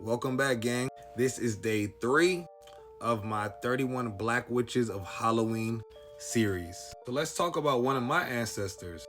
Welcome back, gang. This is day 3 of my 31 Black Witches of Halloween series. So let's talk about one of my ancestors.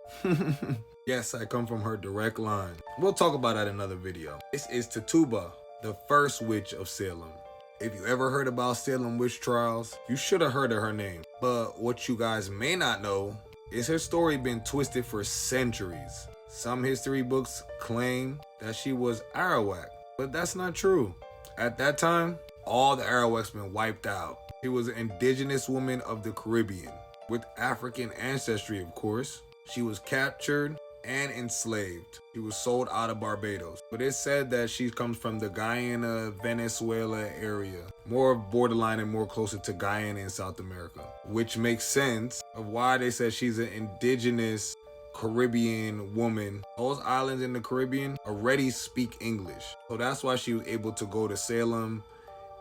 Yes, I come from her direct line. We'll talk about that in another video. This is Tituba, the first witch of Salem. If you ever heard about Salem witch trials, you should have heard of her name. But what you guys may not know is her story been twisted for centuries. Some history books claim that she was Arawak, but that's not true. At that time, all the Arawaks been wiped out. She was an indigenous woman of the Caribbean, with African ancestry, of course. She was captured and enslaved. She was sold out of Barbados. But it's said that she comes from the Guyana, Venezuela area, more borderline and more closer to Guyana in South America, which makes sense of why they said she's an indigenous Caribbean woman. Those islands in the Caribbean already speak English. So that's why she was able to go to Salem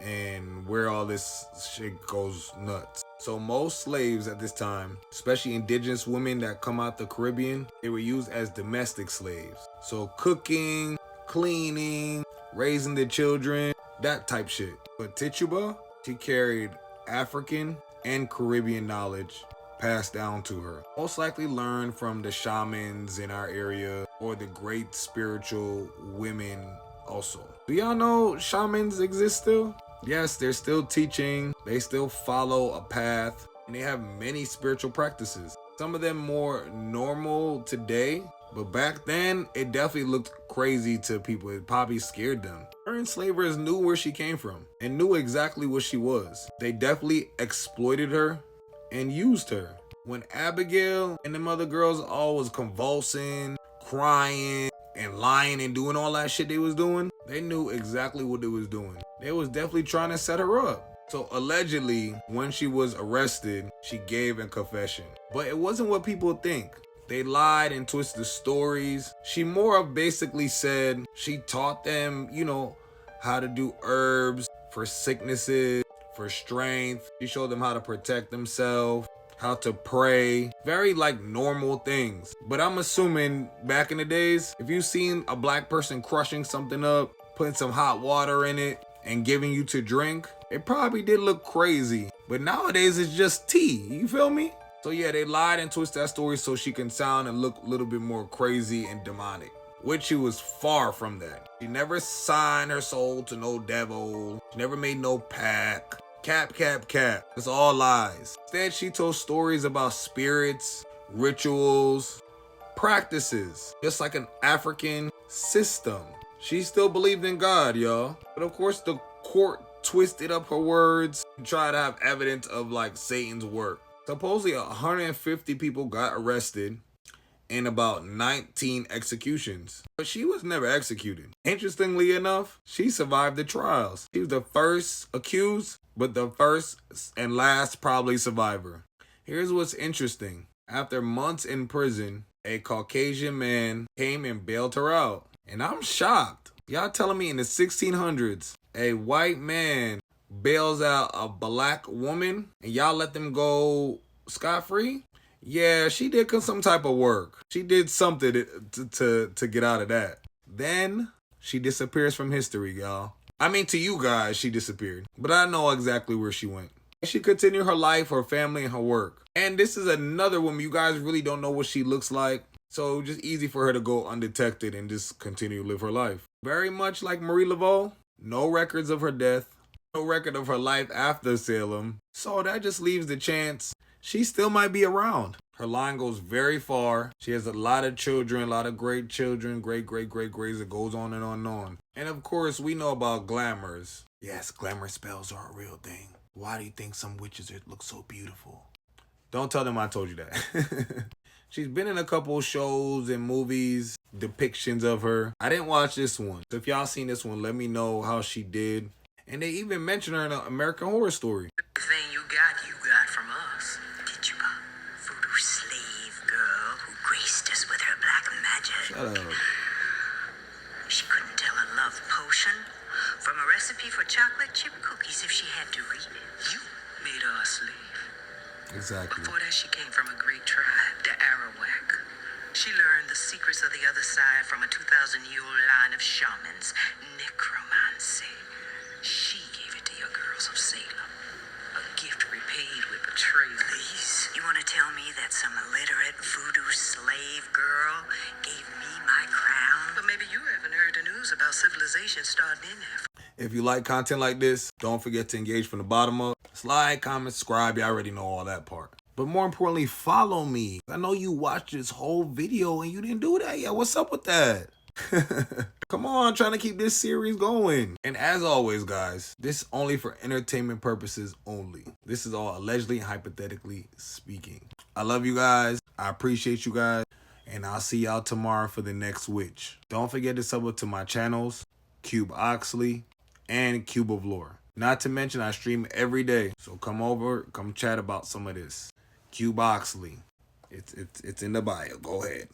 and where all this shit goes nuts. So most slaves at this time, especially indigenous women that come out the Caribbean, they were used as domestic slaves. So cooking, cleaning, raising the children, that type shit. But Tituba, she carried African and Caribbean knowledge passed down to her. Most likely learned from the shamans in our area or the great spiritual women also. Do y'all know shamans exist still? Yes, they're still teaching. They still follow a path and they have many spiritual practices. Some of them more normal today, but back then it definitely looked crazy to people. It probably scared them. Her enslavers knew where she came from and knew exactly what she was. They definitely exploited her and used her. When Abigail and them other girls all was convulsing, crying, and lying and doing all that shit they was doing, they knew exactly what they was doing. They was definitely trying to set her up. So allegedly, when she was arrested, she gave a confession. But it wasn't what people think. They lied and twisted stories. She more of basically said she taught them, how to do herbs for sicknesses, for strength. She showed them how to protect themselves, how to pray, very normal things. But I'm assuming back in the days, if you seen a black person crushing something up, putting some hot water in it and giving you to drink, it probably did look crazy. But nowadays it's just tea, you feel me? So yeah, they lied and twisted that story so she can sound and look a little bit more crazy and demonic, which she was far from that. She never signed her soul to no devil. She never made no pact. Cap. It's all lies. Instead, she told stories about spirits, rituals, practices, just like an African system. She still believed in God, y'all. But of course, the court twisted up her words and tried to have evidence of Satan's work. Supposedly 150 people got arrested and about 19 executions. But she was never executed. Interestingly enough, she survived the trials. She was the first accused, but the first and last probably survivor. Here's what's interesting. After months in prison, a Caucasian man came and bailed her out. And I'm shocked. Y'all telling me in the 1600s, a white man bails out a black woman and y'all let them go scot-free? Yeah, she did some type of work. She did something to get out of that. Then she disappears from history, y'all. I mean, to you guys, she disappeared. But I know exactly where she went. She continued her life, her family, and her work. And this is another woman. You guys really don't know what she looks like. So just easy for her to go undetected and just continue to live her life. Very much like Marie Laveau. No records of her death. No record of her life after Salem. So that just leaves the chance she still might be around. Her line goes very far. She has a lot of children, a lot of great children, great. It goes on and on and on. And of course, we know about glamours. Yes, glamour spells are a real thing. Why do you think some witches look so beautiful? Don't tell them I told you that. She's been in a couple shows and movies, depictions of her. I didn't watch this one. So if y'all seen this one, let me know how she did. And they even mentioned her in an American Horror Story. Everything you got from us. Tituba, voodoo slave girl who graced us with her black magic. Shut up. She couldn't tell a love potion from a recipe for chocolate chip cookies if she had to read it. You made her a slave. Exactly. Before that, she came from a great tribe, the Arawak. She learned the secrets of the other side from a 2,000-year-old line of shamans, necromancy. civilization starting in Africa. If you like content like this, don't forget to engage from the bottom up. Like, comment, subscribe. You already know all that part. But more importantly, follow me. I know you watched this whole video and you didn't do that yet. What's up with that? Come on, trying to keep this series going. And as always, guys, this only for entertainment purposes only. This is all allegedly and hypothetically speaking. I love you guys. I appreciate you guys. And I'll see y'all tomorrow for the next witch. Don't forget to sub up to my channels, Cube Oxley and Cube of Lore. Not to mention I stream every day. So come over, come chat about some of this. Cube Oxley. It's in the bio. Go ahead.